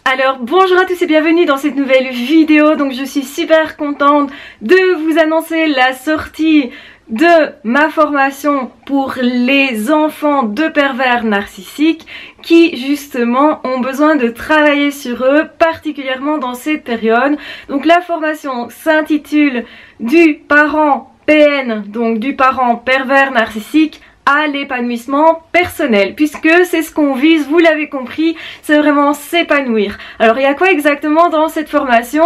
Alors bonjour à tous et bienvenue dans cette nouvelle vidéo. Donc je suis super contente de vous annoncer la sortie de ma formation pour les enfants de pervers narcissiques qui justement ont besoin de travailler sur eux, particulièrement dans cette période. Donc la formation s'intitule du parent PN, donc du parent pervers narcissique, à l'épanouissement personnel, puisque c'est ce qu'on vise, vous l'avez compris, c'est vraiment s'épanouir. Alors il y a quoi exactement dans cette formation ?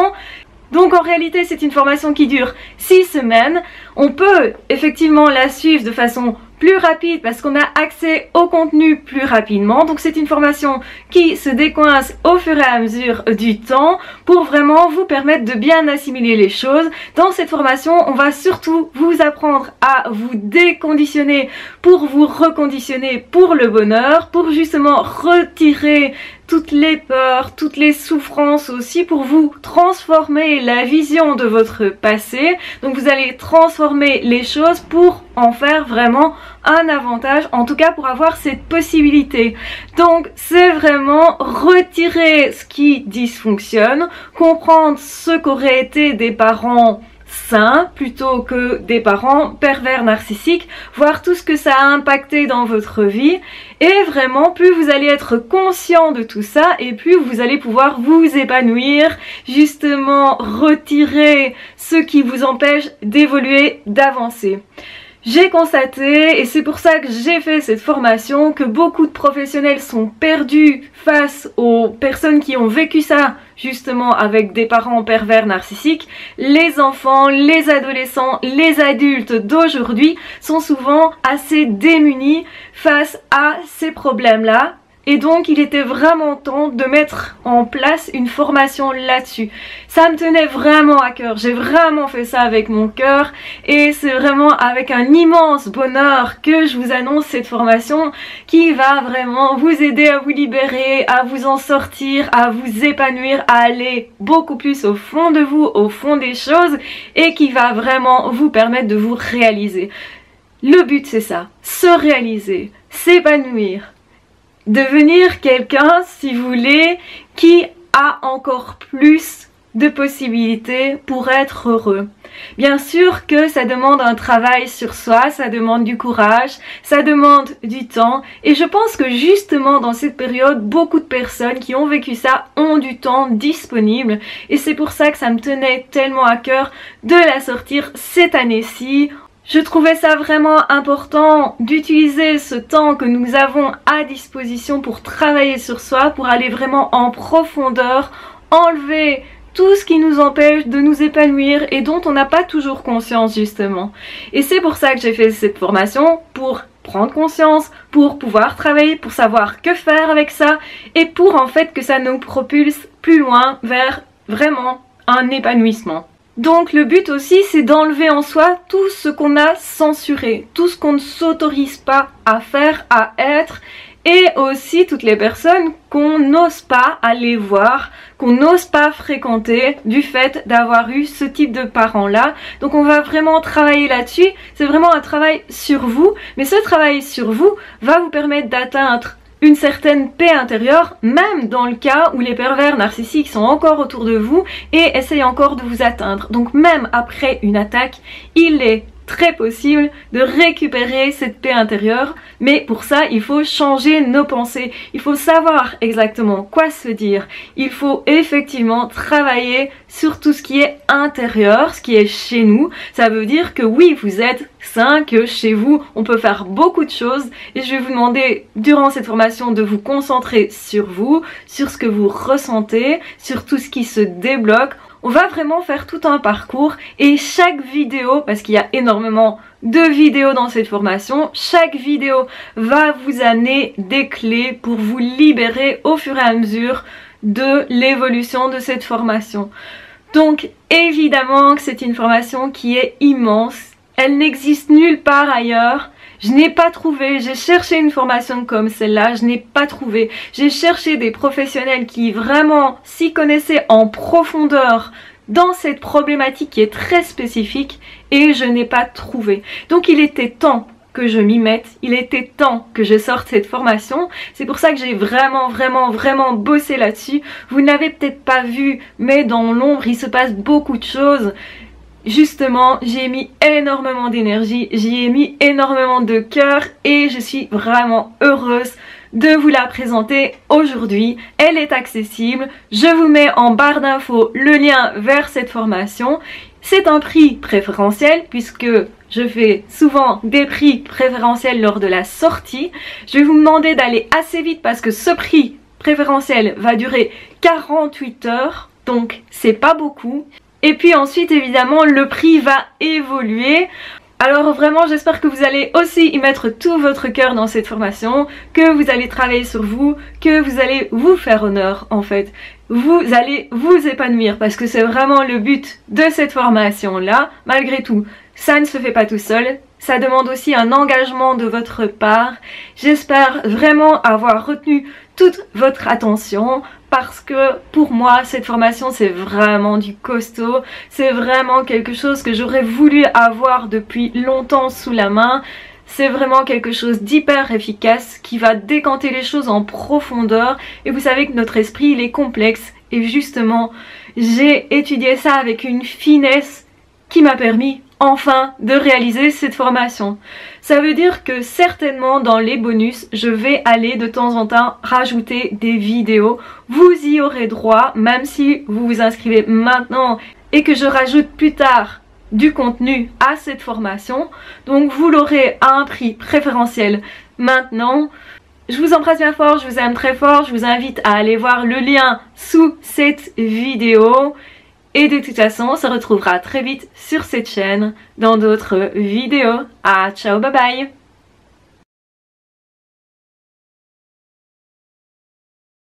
Donc en réalité c'est une formation qui dure 6 semaines, on peut effectivement la suivre de façon plus rapide parce qu'on a accès au contenu plus rapidement. Donc c'est une formation qui se décoince au fur et à mesure du temps pour vraiment vous permettre de bien assimiler les choses. Dans cette formation, on va surtout vous apprendre à vous déconditionner pour vous reconditionner pour le bonheur, pour justement retirer toutes les peurs, toutes les souffrances aussi, pour vous transformer la vision de votre passé. Donc vous allez transformer les choses pour en faire vraiment un avantage, en tout cas pour avoir cette possibilité. Donc c'est vraiment retirer ce qui dysfonctionne, comprendre ce qu'auraient été des parents sains plutôt que des parents pervers narcissiques, voir tout ce que ça a impacté dans votre vie, et vraiment plus vous allez être conscient de tout ça et plus vous allez pouvoir vous épanouir, justement retirer ce qui vous empêche d'évoluer, d'avancer. J'ai constaté, et c'est pour ça que j'ai fait cette formation, que beaucoup de professionnels sont perdus face aux personnes qui ont vécu ça justement avec des parents pervers narcissiques. Les enfants, les adolescents, les adultes d'aujourd'hui sont souvent assez démunis face à ces problèmes-là. Et donc il était vraiment temps de mettre en place une formation là-dessus. Ça me tenait vraiment à cœur, j'ai vraiment fait ça avec mon cœur et c'est vraiment avec un immense bonheur que je vous annonce cette formation qui va vraiment vous aider à vous libérer, à vous en sortir, à vous épanouir, à aller beaucoup plus au fond de vous, au fond des choses et qui va vraiment vous permettre de vous réaliser. Le but c'est ça, se réaliser, s'épanouir. Devenir quelqu'un, si vous voulez, qui a encore plus de possibilités pour être heureux. Bien sûr que ça demande un travail sur soi, ça demande du courage, ça demande du temps. Et je pense que justement dans cette période, beaucoup de personnes qui ont vécu ça ont du temps disponible. Et c'est pour ça que ça me tenait tellement à cœur de la sortir cette année-ci. Je trouvais ça vraiment important d'utiliser ce temps que nous avons à disposition pour travailler sur soi, pour aller vraiment en profondeur, enlever tout ce qui nous empêche de nous épanouir et dont on n'a pas toujours conscience justement. Et c'est pour ça que j'ai fait cette formation, pour prendre conscience, pour pouvoir travailler, pour savoir que faire avec ça et pour en fait que ça nous propulse plus loin vers vraiment un épanouissement. Donc le but aussi c'est d'enlever en soi tout ce qu'on a censuré, tout ce qu'on ne s'autorise pas à faire, à être, et aussi toutes les personnes qu'on n'ose pas aller voir, qu'on n'ose pas fréquenter du fait d'avoir eu ce type de parents-là. Donc on va vraiment travailler là-dessus, c'est vraiment un travail sur vous, mais ce travail sur vous va vous permettre d'atteindre une certaine paix intérieure, même dans le cas où les pervers narcissiques sont encore autour de vous et essayent encore de vous atteindre. Donc même après une attaque, il est très possible de récupérer cette paix intérieure, mais pour ça il faut changer nos pensées, il faut savoir exactement quoi se dire, il faut effectivement travailler sur tout ce qui est intérieur, ce qui est chez nous. Ça veut dire que oui, vous êtes sain, que chez vous on peut faire beaucoup de choses et je vais vous demander durant cette formation de vous concentrer sur vous, sur ce que vous ressentez, sur tout ce qui se débloque. On va vraiment faire tout un parcours et chaque vidéo, parce qu'il y a énormément de vidéos dans cette formation, chaque vidéo va vous amener des clés pour vous libérer au fur et à mesure de l'évolution de cette formation. Donc évidemment que c'est une formation qui est immense, elle n'existe nulle part ailleurs. Je n'ai pas trouvé, j'ai cherché une formation comme celle-là, je n'ai pas trouvé. J'ai cherché des professionnels qui vraiment s'y connaissaient en profondeur dans cette problématique qui est très spécifique et je n'ai pas trouvé. Donc il était temps que je m'y mette. Il était temps que je sorte cette formation. C'est pour ça que j'ai vraiment bossé là-dessus. Vous ne l'avez peut-être pas vu, mais dans l'ombre, il se passe beaucoup de choses. Justement, j'y ai mis énormément d'énergie, j'y ai mis énormément de cœur et je suis vraiment heureuse de vous la présenter aujourd'hui. Elle est accessible, je vous mets en barre d'infos le lien vers cette formation. C'est un prix préférentiel puisque je fais souvent des prix préférentiels lors de la sortie. Je vais vous demander d'aller assez vite parce que ce prix préférentiel va durer 48 heures, donc c'est pas beaucoup. Et puis ensuite évidemment le prix va évoluer. Alors vraiment j'espère que vous allez aussi y mettre tout votre cœur dans cette formation, que vous allez travailler sur vous, que vous allez vous faire honneur en fait. Vous allez vous épanouir parce que c'est vraiment le but de cette formation là. Malgré tout, ça ne se fait pas tout seul. Ça demande aussi un engagement de votre part. J'espère vraiment avoir retenu toute votre attention parce que pour moi cette formation c'est vraiment du costaud. C'est vraiment quelque chose que j'aurais voulu avoir depuis longtemps sous la main. C'est vraiment quelque chose d'hyper efficace qui va décanter les choses en profondeur. Et vous savez que notre esprit il est complexe et justement j'ai étudié ça avec une finesse qui m'a permis enfin de réaliser cette formation. Ça veut dire que certainement dans les bonus, je vais aller de temps en temps rajouter des vidéos. Vous y aurez droit, même si vous vous inscrivez maintenant et que je rajoute plus tard du contenu à cette formation. Donc vous l'aurez à un prix préférentiel maintenant. Je vous embrasse bien fort, je vous aime très fort. Je vous invite à aller voir le lien sous cette vidéo. Et de toute façon, on se retrouvera très vite sur cette chaîne dans d'autres vidéos. Ah, ciao, bye bye!